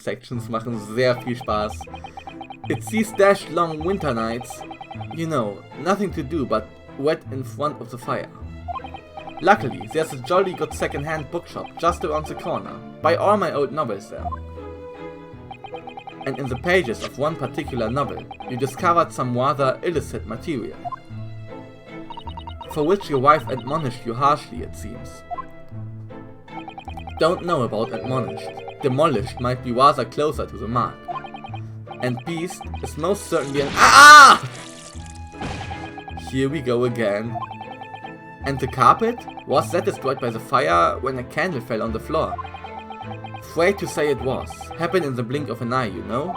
Sections machen sehr viel Spaß. It's these dashed long winter nights, you know, nothing to do but wait in front of the fire. Luckily, there's a jolly good second-hand bookshop just around the corner. Buy all my old novels there. And in the pages of one particular novel, you discovered some rather illicit material, for which your wife admonished you harshly, it seems. Don't know about admonished. Demolished might be rather closer to the mark. And beast is most certainly an ah! Here we go again. And the carpet? Was that destroyed by the fire when a candle fell on the floor? Afraid to say it was. Happened in the blink of an eye, you know?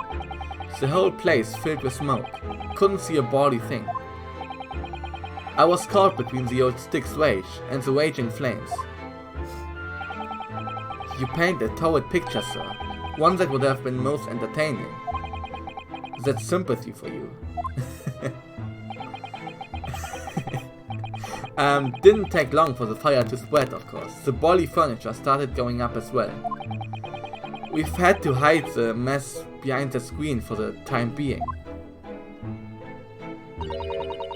The whole place filled with smoke. Couldn't see a bawdy thing. I was caught between the old stick's rage and the raging flames. You paint a torrid picture, sir. One that would have been most entertaining. That's sympathy for you. Didn't take long for the fire to spread, of course. The bally furniture started going up as well. We've had to hide the mess behind the screen for the time being.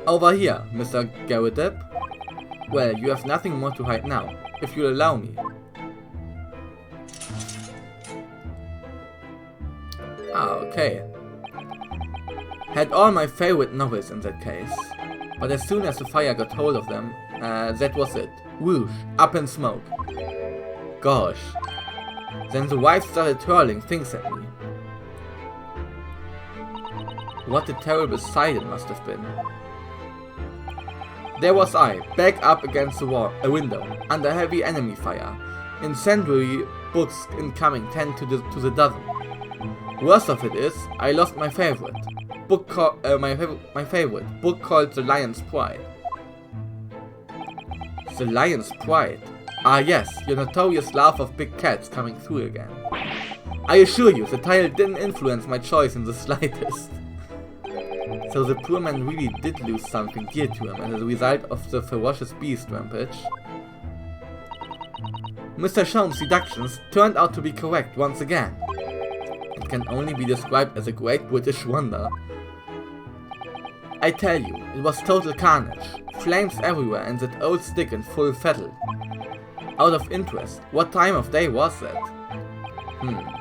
Over here, Mr. Glaube. Well, you have nothing more to hide now, if you'll allow me. Ah, okay. Had all my favorite novels in that case. But as soon as the fire got hold of them, that was it. Whoosh, up in smoke. Gosh. Then the wife started hurling things at me. What a terrible sight it must have been. There was I, back up against the wall, a window, under heavy enemy fire. Incendiary books incoming 10 to the dozen. Worst of it is, I lost my favorite. My favorite book called The Lion's Pride. The Lion's Pride? Ah yes, your notorious love of big cats coming through again. I assure you, the title didn't influence my choice in the slightest. So the poor man really did lose something dear to him as a result of the ferocious beast rampage. Mr. Sholmes' deductions turned out to be correct once again. It can only be described as a great British wonder. I tell you, it was total carnage. Flames everywhere and that old stick in full fettle. Out of interest, what time of day was that?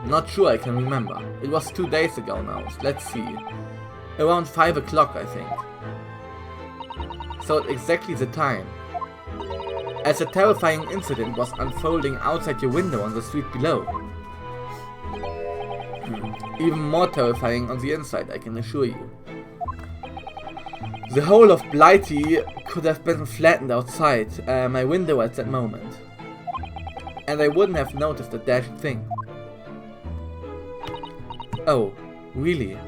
Not sure I can remember. It was 2 days ago now, let's see. Around 5 o'clock, I think. So exactly the time. As a terrifying incident was unfolding outside your window on the street below. Even more terrifying on the inside, I can assure you. The whole of Blighty could have been flattened outside my window at that moment. And I wouldn't have noticed a dashed thing. Oh, really?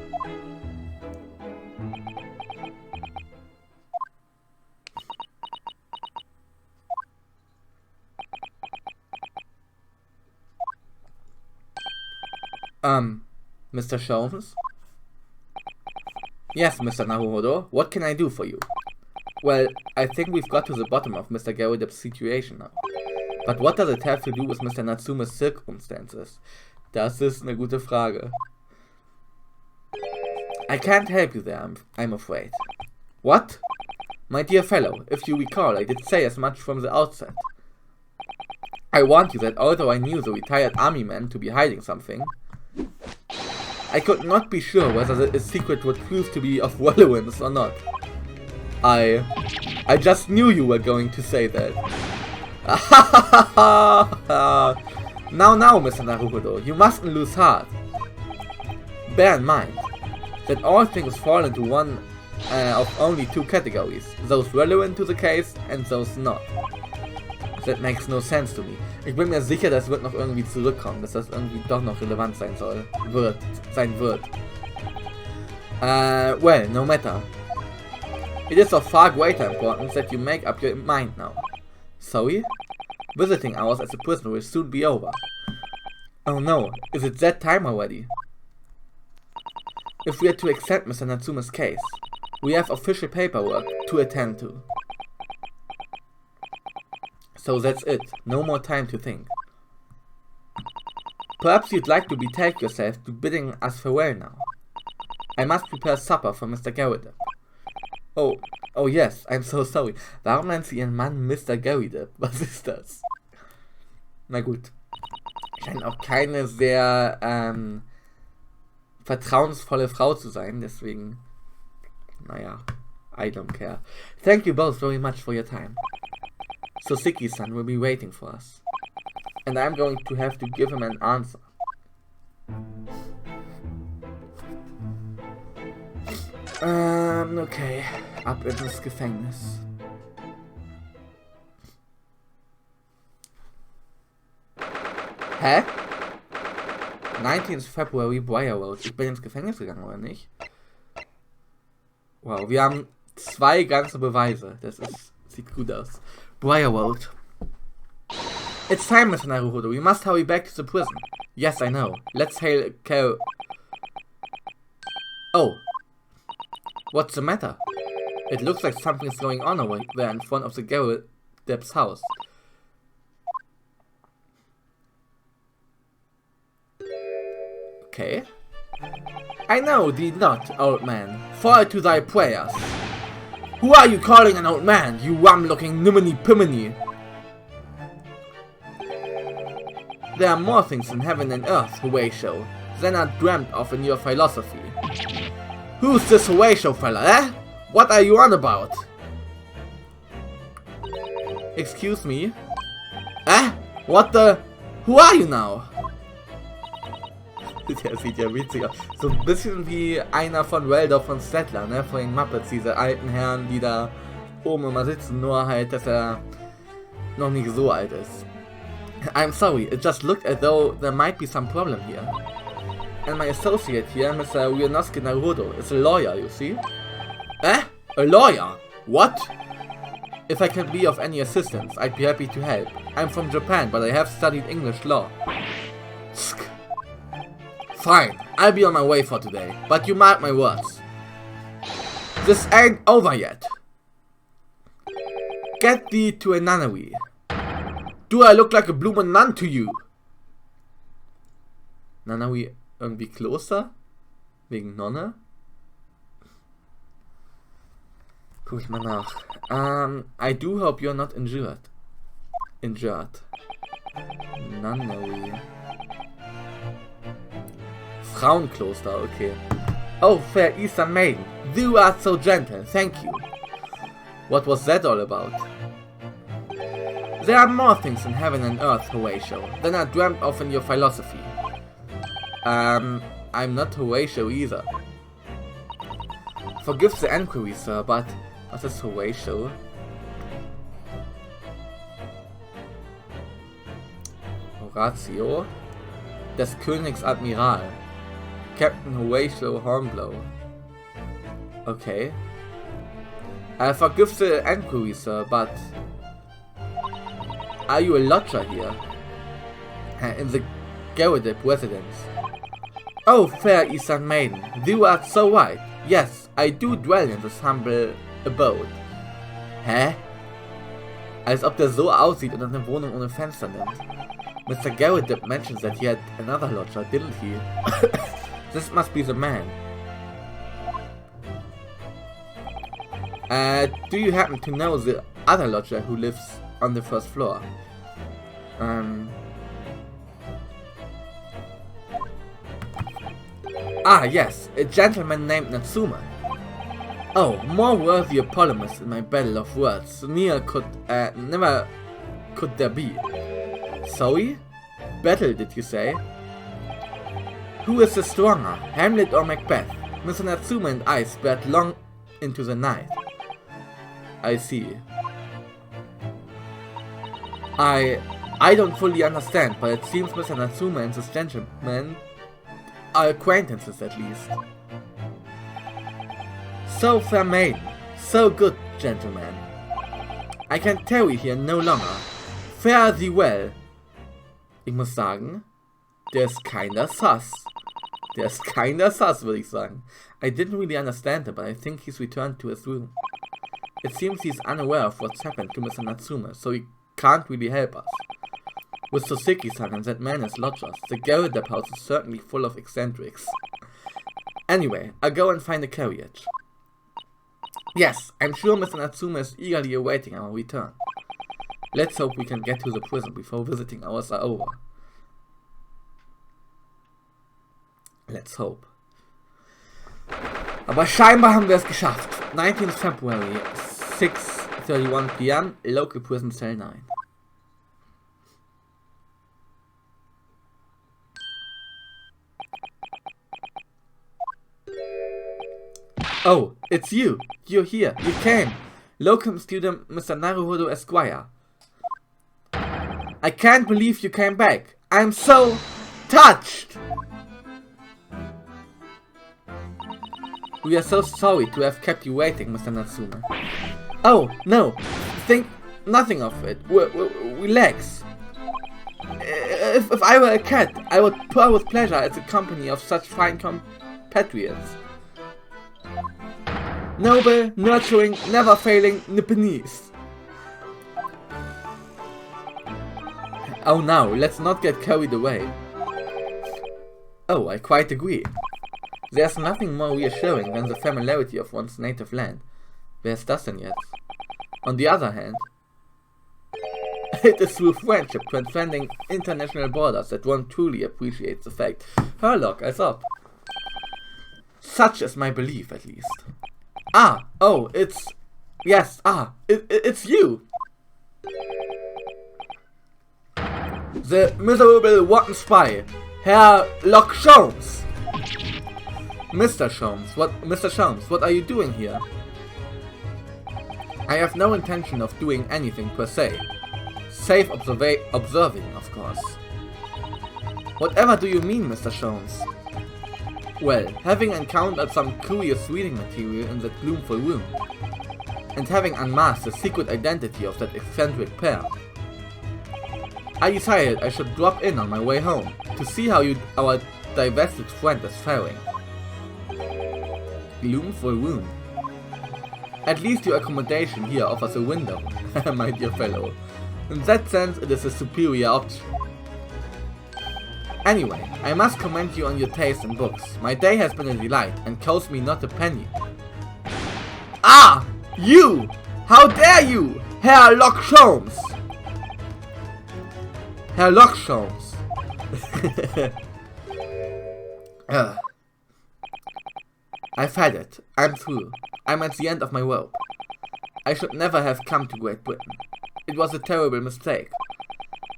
Mr. Sholmes? Yes, Mr. Naruhodo, what can I do for you? Well, I think we've got to the bottom of Mr. Garrud's situation now. But what does it have to do with Mr. Natsume's circumstances? Das ist eine gute Frage. I can't help you there, I'm afraid. What? My dear fellow, if you recall, I did say as much from the outset. I warned you that although I knew the retired army man to be hiding something, I could not be sure whether the secret would prove to be of relevance or not. I just knew you were going to say that. Now, Mr. Naruhodo, you mustn't lose heart. Bear in mind that all things fall into one of only 2 categories, those relevant to the case and those not. That makes no sense to me. Ich bin mir sicher, das wird noch irgendwie zurückkommen, dass das irgendwie doch noch relevant sein soll. Sein wird. Well, no matter. It is of far greater importance that you make up your mind now. Sorry? Visiting hours as a prisoner will soon be over. Oh no, is it that time already? If we are to accept Mr. Natsume's case, we have official paperwork to attend to. So that's it, no more time to think. Perhaps you'd like to betake yourself to bidding us farewell now. I must prepare supper for Mr. Glaube. Oh yes, I'm so sorry. Warum nennt sie ihren Mann Mr. Glaube? Was ist das? Na gut. Scheint auch keine sehr vertrauensvolle Frau zu sein, deswegen, naja, I don't care. Thank you both very much for your time. Soseki-san will be waiting for us. And I'm going to have to give him an answer. Okay. Ab ins Gefängnis. Hä? 19th February, Briar Road. Ich bin ins Gefängnis gegangen, oder nicht? Wow, wir haben 2 ganze Beweise. Sieht gut aus. Briar Road. It's time, Mr. Naruhodo. We must hurry back to the prison. Yes, I know. Let's hail Oh. What's the matter? It looks like something's going on over there in front of the Garrett house. Okay. I know thee not, old man. Fall to thy prayers. Who are you calling an old man, you rum-looking niminy-piminy? There are more things in heaven and earth, Horatio, than are dreamt of in your philosophy. Who's this Horatio fella, eh? What are you on about? Excuse me? Eh? What the? Who are you now? Der sieht ja witzig aus. So ein bisschen wie einer von Waldorf von Stettler, ne? Von den Muppets, diese alten Herren, die da oben immer sitzen, nur halt, dass er noch nicht so alt ist. I'm sorry, it just looked as though there might be some problem here. And my associate here, Mr. Ryunosuke Naruto, is a lawyer, you see? Eh? A lawyer? What? If I can be of any assistance, I'd be happy to help. I'm from Japan, but I have studied English law. Tsk. Fine, I'll be on my way for today, but you mark my words. This ain't over yet. Get thee to a nunnery. Do I look like a bloomin' nun to you? Nunnery irgendwie Kloster? Wegen Nonne? Guck ich mal nach. I do hope you're not injured. Nunnery. Frauenkloster, okay. Oh, fair Eastern maiden, thou art so gentle, thank you. What was that all about? There are more things in heaven and earth, Horatio, than are dreamt of in your philosophy. I'm not Horatio either. Forgive the enquiry, sir, but what is Horatio? Horatio? Des Königs Admiral. Captain Horatio Hornblow. Okay. Forgive the enquiry, sir, but are you a lodger here? In the Garrett residence? Oh, fair Eastern maiden, thou art so right. Yes, I do dwell in this humble abode. Hä? Als ob der so aussieht und eine Wohnung ohne Fenster nimmt. Mr. Garrett mentioned that he had another lodger, didn't he? This must be the man. Do you happen to know the other lodger who lives on the first floor? Ah, yes, a gentleman named Natsume. Oh, more worthy a polemist in my battle of words. Never could there be. Sorry? Battle, did you say? Who is the stronger, Hamlet or Macbeth? Mr. Natsume and I sped long into the night. I see. I don't fully understand, but it seems Mr. Natsume and this gentleman are acquaintances at least. So fair maiden, so good gentleman. I can tarry here no longer. Fare thee well. Ich muss sagen, der ist kinda sus. Der ist kinda sus, würde ich sagen. I didn't really understand him, but I think he's returned to his room. It seems he's unaware of what's happened to Mr. Natsume, so he can't really help us. With Soseki-san and that man as lodgers, the Glaube house is certainly full of eccentrics. Anyway, I'll go and find a carriage. Yes, I'm sure Mr. Natsume is eagerly awaiting our return. Let's hope we can get to the prison before visiting hours are over. Let's hope. Aber scheinbar haben wir es geschafft. 19th February, 6:31 p.m., local prison cell 9. Oh, it's you! You're here! You came! Locum student Mr. Naruhodo Esquire. I can't believe you came back! I'm so touched! We are so sorry to have kept you waiting, Mr. Natsume. Oh, no! Think nothing of it. Relax. If I were a cat, I would purr with pleasure at the company of such fine compatriots. Noble, nurturing, never failing Nipponese. Oh now, let's not get carried away. Oh, I quite agree. There's nothing more reassuring than the familiarity of one's native land. Where's das denn jetzt? On the other hand, it is through friendship transcending international borders that one truly appreciates the fact. Herlock, als ob. Such is my belief, at least. Ah, oh, it's... Yes, it's you! The miserable rotten spy, Herr Locke Sholmes! Mr. Sholmes, what are you doing here? I have no intention of doing anything per se. Safe observing, of course. Whatever do you mean, Mr. Sholmes? Well, having encountered some curious reading material in that gloomful room, and having unmasked the secret identity of that eccentric pair, I decided I should drop in on my way home, to see how our divested friend is faring. Gloomful room. At least your accommodation here offers a window, my dear fellow. In that sense, it is a superior option. Anyway, I must commend you on your taste in books. My day has been a delight, and cost me not a penny. Ah! You! How dare you, Herr Locke Sholmes! Herr Locke Sholmes. I've had it. I'm through. I'm at the end of my rope. I should never have come to Great Britain. It was a terrible mistake.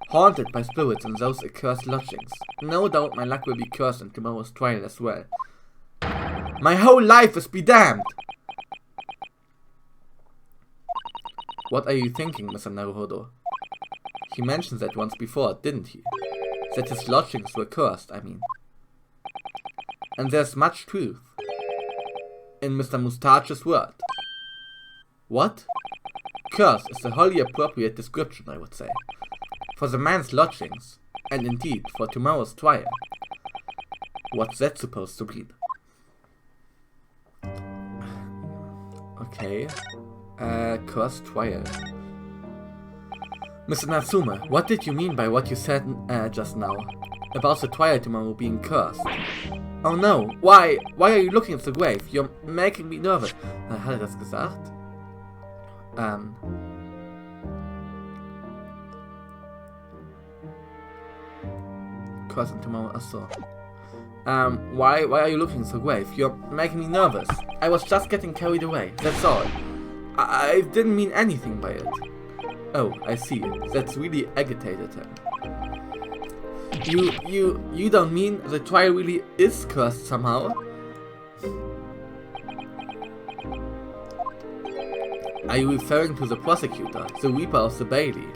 Haunted by spirits in those accursed lodgings. No doubt my luck will be cursed in tomorrow's trial as well. My whole life is bedamned! What are you thinking, Mr. Naruhodo? He mentioned that once before, didn't he? That his lodgings were cursed, I mean. And there's much truth in Mr. Moustache's word. What? Curse is the wholly appropriate description, I would say. For the man's lodgings, and indeed for tomorrow's trial. What's that supposed to mean? Okay. Cursed trial. Mr. Natsume, what did you mean by what you said just now? About the trial tomorrow being cursed? Oh no, why are you looking at the grave? You're making me nervous. Hat das gesagt? Cursed tomorrow, achso. Why are you looking at the grave? You're making me nervous. I was just getting carried away, that's all. I didn't mean anything by it. Oh, I see. That's really agitated him. You don't mean the trial really is cursed somehow? Are you referring to the prosecutor, the Reaper of the Bailey?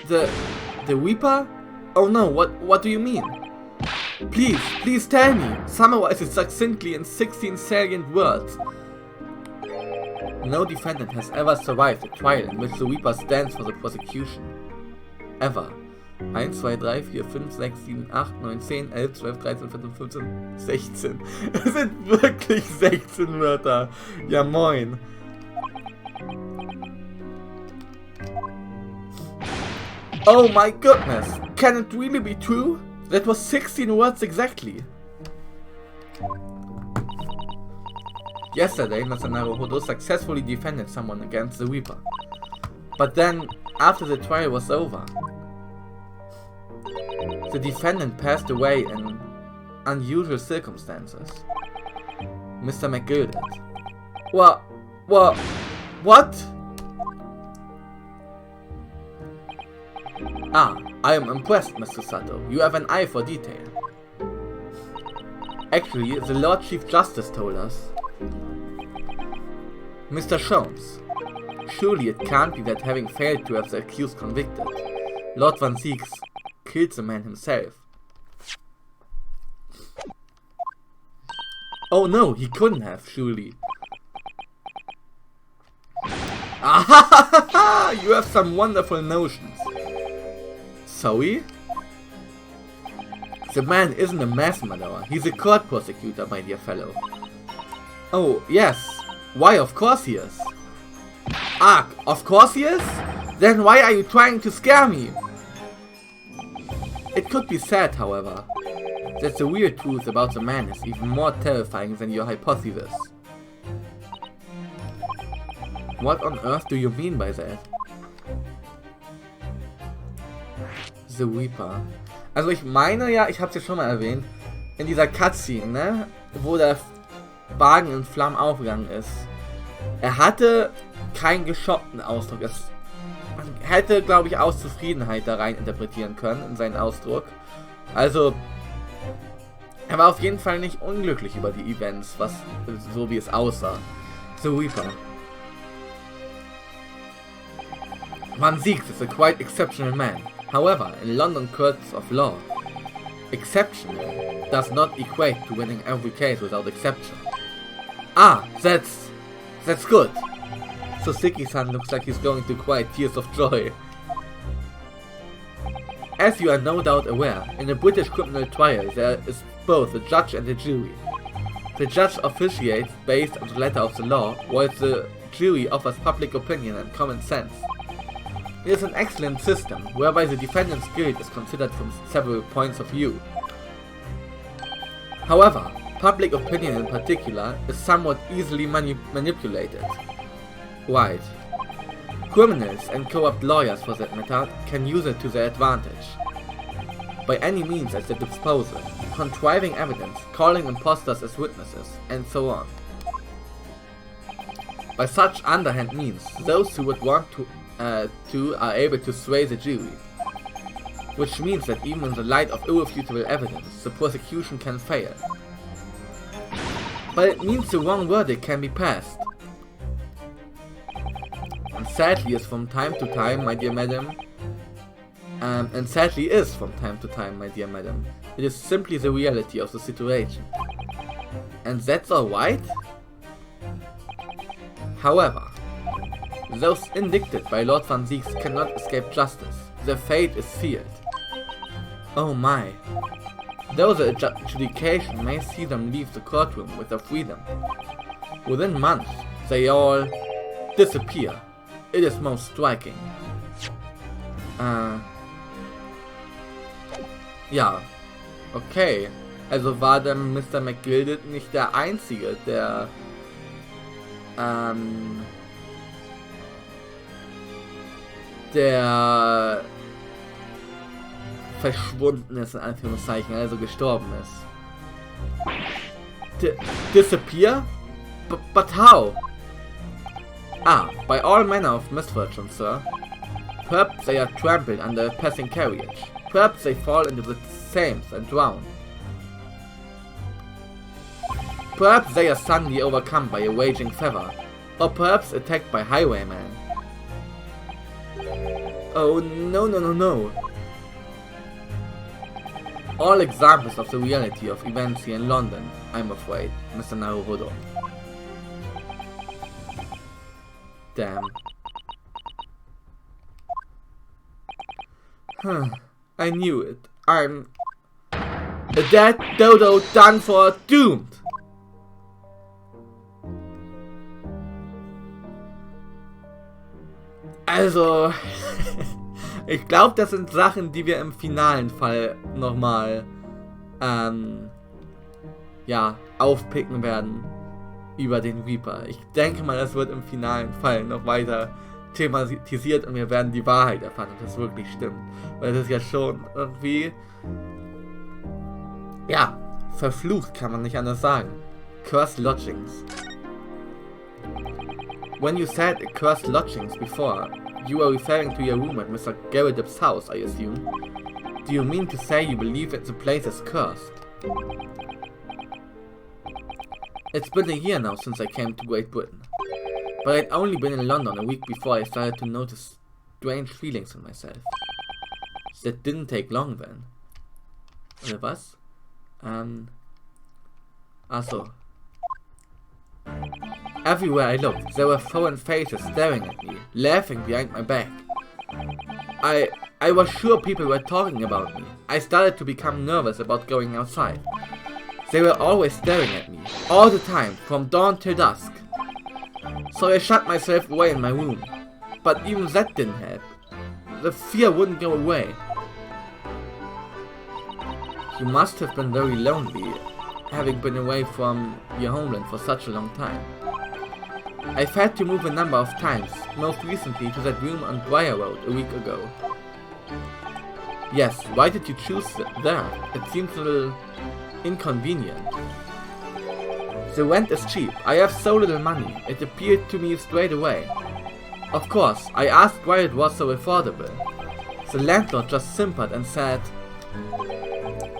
The Reaper? Oh no, what do you mean? Please tell me! Summarize it succinctly in 16 salient words. No defendant has ever survived a trial in which the Reaper stands for the prosecution. Ever. 1, 2, 3, 4, 5, 6, 7, 8, 9, 10, 11, 12, 13, 14, 15, 16. Es sind wirklich 16 Wörter. Ja moin. Oh my goodness! Can it really be true? That was 16 words exactly. Yesterday, Mr. Naruhodo successfully defended someone against the Reaper. But then, after the trial was over, the defendant passed away in unusual circumstances. Mr. McGilded. What? Ah, I am impressed, Mr. Sato. You have an eye for detail. Actually, the Lord Chief Justice told us. Mr. Sholmes, surely it can't be that having failed to have the accused convicted, Lord Van Zieks killed the man himself. Oh no, he couldn't have, surely. Ah, you have some wonderful notions. Sorry? The man isn't a mass murderer, he's a court prosecutor, my dear fellow. Oh, yes. Why, of course he is. Ah, of course he is? Then why are you trying to scare me? It could be said, however, that the real truth about the man is even more terrifying than your hypothesis. What on earth do you mean by that? The Reaper. Also ich meine ja, ich hab's ja schon mal erwähnt, in dieser Cutscene, ne, wo der Wagen in Flammen aufgegangen ist. Er hatte keinen geschockten Ausdruck. Man hätte, glaube ich, aus Zufriedenheit da rein interpretieren können in seinen Ausdruck. Also, er war auf jeden Fall nicht unglücklich über die Events, so wie es aussah. The Reaper. Van Zieks is a quite exceptional man. However, in London courts of law, exceptional does not equate to winning every case without exception. Ah, that's good. So Siki-san looks like he's going to cry tears of joy. As you are no doubt aware, in a British criminal trial there is both a judge and a jury. The judge officiates based on the letter of the law, while the jury offers public opinion and common sense. It is an excellent system, whereby the defendant's guilt is considered from several points of view. However, public opinion in particular is somewhat easily manipulated. Right. Criminals and corrupt lawyers, for that matter, can use it to their advantage. By any means at their disposal, contriving evidence, calling imposters as witnesses, and so on. By such underhand means, those who would want to are able to sway the jury. Which means that even in the light of irrefutable evidence, the prosecution can fail. But it means the wrong verdict can be passed. And sadly is from time to time, my dear madam. It is simply the reality of the situation. And that's alright? However, those indicted by Lord Van Zieks cannot escape justice. Their fate is sealed. Oh my. Though the adjudication may see them leave the courtroom with their freedom, within months they all disappear. It is most striking. Ja. Okay. Also war der Mr. McGilded nicht der Einzige, der verschwunden ist, in Anführungszeichen, also gestorben ist. Disappear? But how? Ah, by all manner of misfortune, sir. Perhaps they are trampled under a passing carriage. Perhaps they fall into the Thames and drown. Perhaps they are suddenly overcome by a raging fever. Or perhaps attacked by highwaymen. Oh, no. All examples of the reality of events here in London, I'm afraid, Mr. Naruhodo. Damn. I knew it. I'm a dead dodo done for, doomed. Also, Ich glaube, das sind Sachen, die wir im finalen Fall nochmal ja, aufpicken werden über den Reaper. Ich denke mal, das wird im finalen Fall noch weiter thematisiert und wir werden die Wahrheit erfahren, ob das wirklich stimmt. Weil das ist ja schon irgendwie, ja, verflucht, kann man nicht anders sagen. Cursed Lodgings. When you said cursed lodgings before, you were referring to your room at Mr. Garrett's house, I assume. Do you mean to say you believe that the place is cursed? It's been a year now since I came to Great Britain, but I'd only been in London a week before I started to notice strange feelings in myself. That didn't take long then. Oder was? So. Everywhere I looked, there were foreign faces staring at me, laughing behind my back. I was sure people were talking about me. I started to become nervous about going outside. They were always staring at me, all the time, from dawn till dusk. So I shut myself away in my room. But even that didn't help. The fear wouldn't go away. You must have been very lonely, having been away from your homeland for such a long time. I've had to move a number of times, most recently to that room on Briar Road a week ago. Yes, why did you choose that? It seems a little inconvenient. The rent is cheap. I have so little money. It appeared to me straight away. Of course, I asked why it was so affordable. The landlord just simpered and said,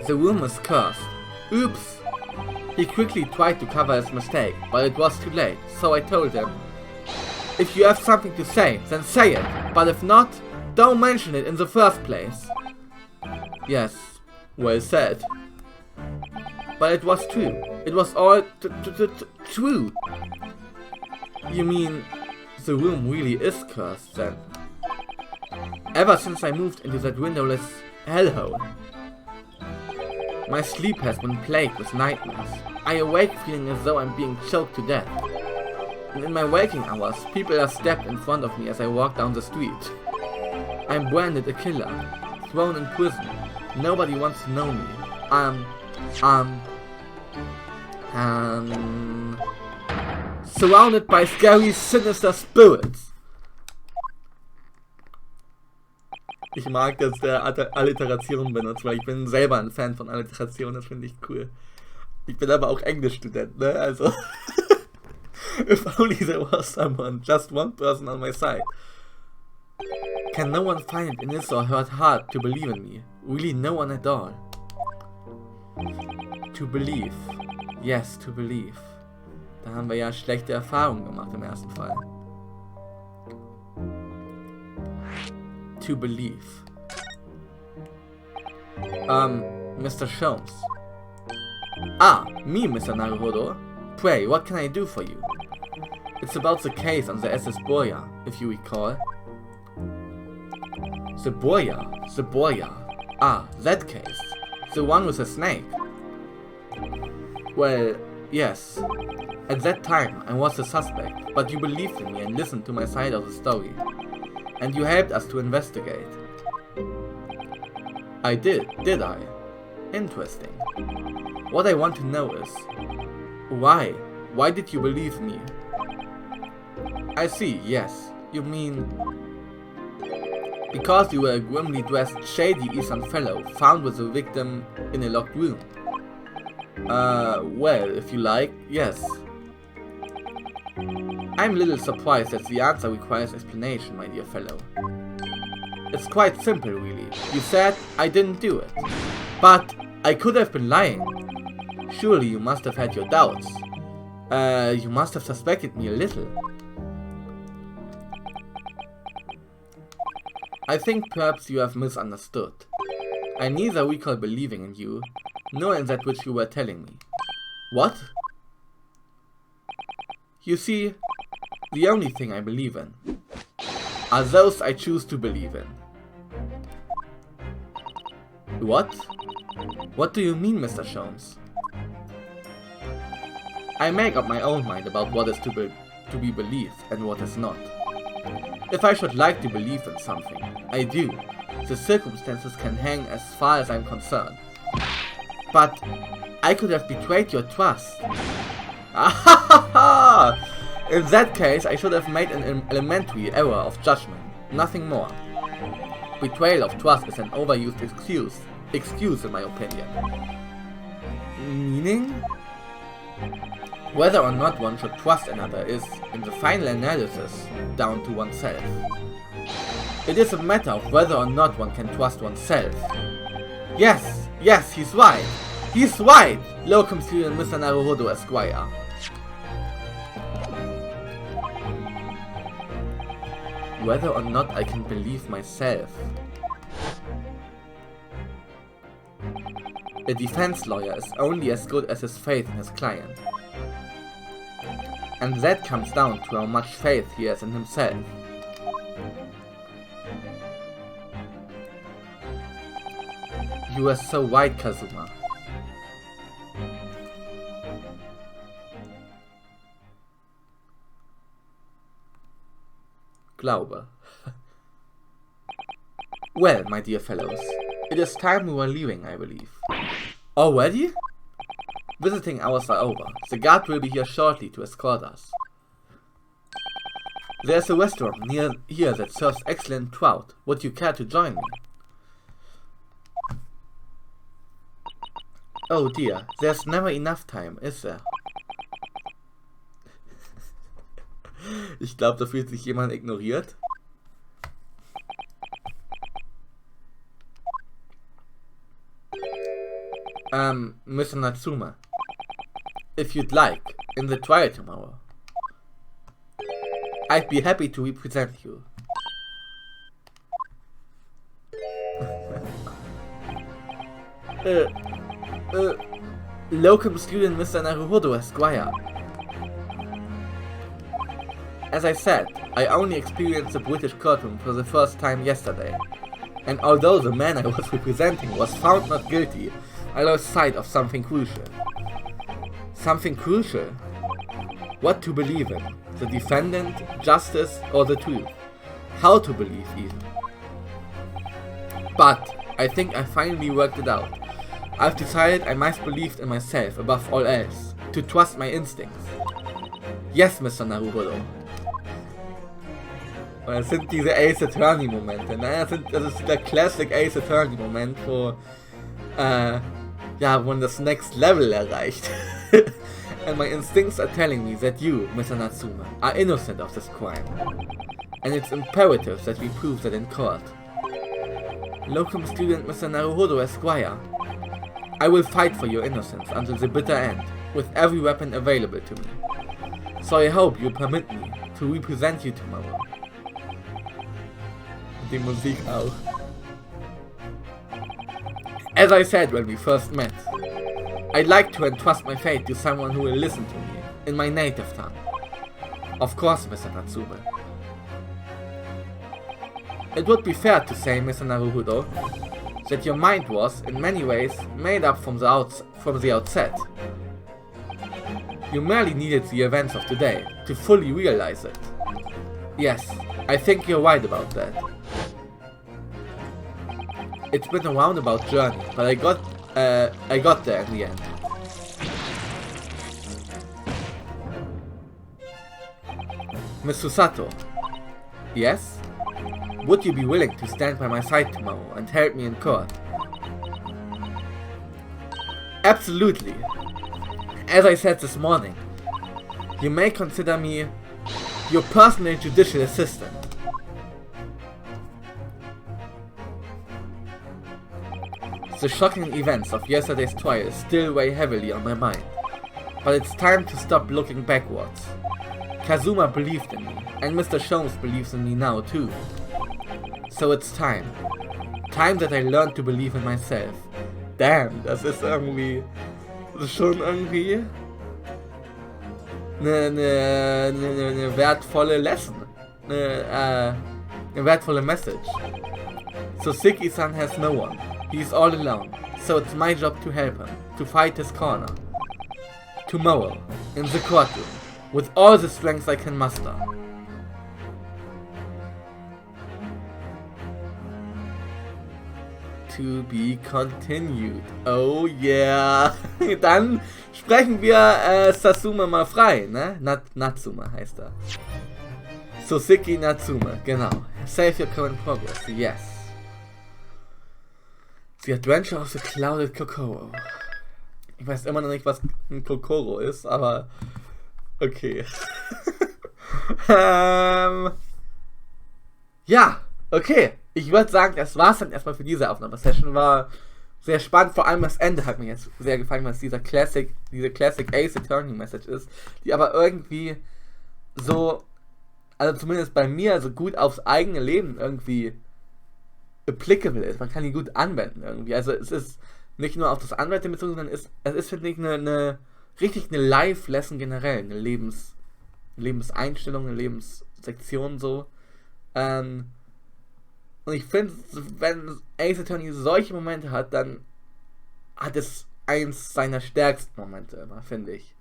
"The room is cursed." Oops! He quickly tried to cover his mistake, but it was too late, so I told him, "If you have something to say, then say it, but if not, don't mention it in the first place." Yes, well said. But it was true. It was all true. You mean, the room really is cursed then? Ever since I moved into that windowless hellhole, my sleep has been plagued with nightmares. I awake feeling as though I'm being choked to death. And in my waking hours, people are stabbed in front of me as I walk down the street. I'm branded a killer, thrown in prison. Nobody wants to know me. Surrounded by scary, sinister spirits. Ich mag, dass der Alliteration benutzt, weil ich bin selber ein Fan von Alliteration, das finde ich cool. Ich bin aber auch Englischstudent, ne? Also if only there was someone, just one person on my side. Can no one find it in his or her heart to believe in me? Really no one at all. To believe. Yes, to believe. Da haben wir ja schlechte Erfahrungen gemacht im ersten Fall. To believe. Mr. Sholmes. Ah, me, Mr. Naruhodo. Pray, what can I do for you? It's about the case on the SS Boya, if you recall. The Boya. Ah, that case. The one with the snake. Well, yes. At that time, I was the suspect, but you believed in me and listened to my side of the story. And you helped us to investigate. I did I? Interesting. What I want to know is, why? Why did you believe me? I see, yes. You mean, because you were a grimly dressed, shady Eastern fellow found with the victim in a locked room. Well, if you like, yes. I'm a little surprised that the answer requires explanation, my dear fellow. It's quite simple, really. You said I didn't do it. But I could have been lying. Surely you must have had your doubts. You must have suspected me a little. I think perhaps you have misunderstood. I neither recall believing in you, nor in that which you were telling me. What? You see, the only thing I believe in are those I choose to believe in. What? What do you mean, Mr. Sholmes? I make up my own mind about what is to be believed and what is not. If I should like to believe in something, I do, The circumstances can hang as far as I'm concerned. But I could have betrayed your trust. In that case, I should have made an elementary error of judgment. Nothing more. Betrayal of trust is an overused excuse in my opinion. Meaning? Whether or not one should trust another is, in the final analysis, down to oneself. It is a matter of whether or not one can trust oneself. Yes, he's right! He's right! Locum student Mr. Naruhodo Esquire. Whether or not I can believe myself. A defense lawyer is only as good as his faith in his client. And that comes down to how much faith he has in himself. You are so right, Kazuma. Glaube. Well, my dear fellows, it is time we were leaving, I believe. Already? Visiting hours are over. The guard will be here shortly to escort us. There's a restaurant near here that serves excellent trout. Would you care to join me? Oh dear, there's never enough time, is there? Ich glaube, da fühlt sich jemand ignoriert. Mr. Natsuma, if you'd like, in the trial tomorrow, I'd be happy to represent you. Locum student Mr. Naruhodo Esquire. As I said, I only experienced the British courtroom for the first time yesterday, and although the man I was representing was found not guilty, I lost sight of something crucial. Something crucial? What to believe in? The defendant, justice, or the truth? How to believe even? But I think I finally worked it out. I've decided I must believe in myself above all else, to trust my instincts. Yes, Mr. Naruhodo. Das sind diese Ace Attorney Momente, ne? Das ist der Classic Ace Attorney Moment, wo ja, wo man das Next Level erreicht. And my instincts are telling me that you, Mr. Natsuma, are innocent of this crime. And it's imperative that we prove that in court. Locum student Mr. Naruhodo Esquire, I will fight for your innocence until the bitter end, with every weapon available to me. So I hope you permit me to represent you tomorrow. Die Musik auch. As I said when we first met, I'd like to entrust my fate to someone who will listen to me in my native tongue. Of course, Mr. Natsume. It would be fair to say, Mr. Naruhodo, that your mind was, in many ways, made up from the outset. You merely needed the events of today to fully realize it. Yes, I think you're right about that. It's been a roundabout journey, but I got there in the end. Miss Susato. Yes? Would you be willing to stand by my side tomorrow and help me in court? Absolutely. As I said this morning, you may consider me your personal judicial assistant. The shocking events of yesterday's trial still weigh heavily on my mind, but it's time to stop looking backwards. Kazuma believed in me, and Mr. Sholmes believes in me now too. So it's time. Time that I learned to believe in myself. Damn, das ist irgendwie schon irgendwie eine wertvolle Lesson. Eine wertvolle Message. So Seki-san has no one. He's all alone, so it's my job to help him, to fight his corner. Tomorrow, in the courtroom, with all the strength I can muster. To be continued. Oh yeah. Dann sprechen wir Sasume mal frei, ne? Natsume heißt er. Soseki Natsume, genau. Save your current progress, yes. The Adventure of the Clouded Kokoro. Ich weiß immer noch nicht, was ein Kokoro ist, aber okay. Ja, okay. Ich würde sagen, das war's dann erstmal für diese Aufnahmesession. War sehr spannend, vor allem das Ende hat mir jetzt sehr gefallen, was diese Classic Ace Attorney Message ist, die aber irgendwie so, also zumindest bei mir, so gut aufs eigene Leben irgendwie applicable ist. Man kann die gut anwenden irgendwie. Also es ist nicht nur auf das Anwenden bezogen, sondern es ist, finde ich, eine Life-Lesson generell, eine Lebenseinstellung, eine Lebenssektion so. Und ich finde, wenn Ace Attorney solche Momente hat, dann hat es eins seiner stärksten Momente immer, finde ich.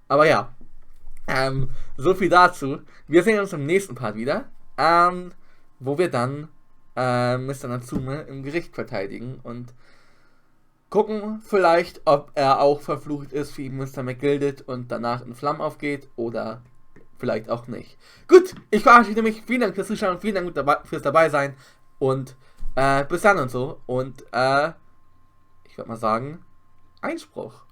Aber ja, so viel dazu. Wir sehen uns im nächsten Part wieder, wo wir dann Mr. Natsume im Gericht verteidigen und gucken vielleicht, ob er auch verflucht ist wie Mr. McGilded und danach in Flammen aufgeht oder vielleicht auch nicht. Gut, ich verabschiede mich. Vielen Dank fürs Zuschauen, vielen Dank fürs dabei sein und bis dann und so. Und ich würde mal sagen, Einspruch.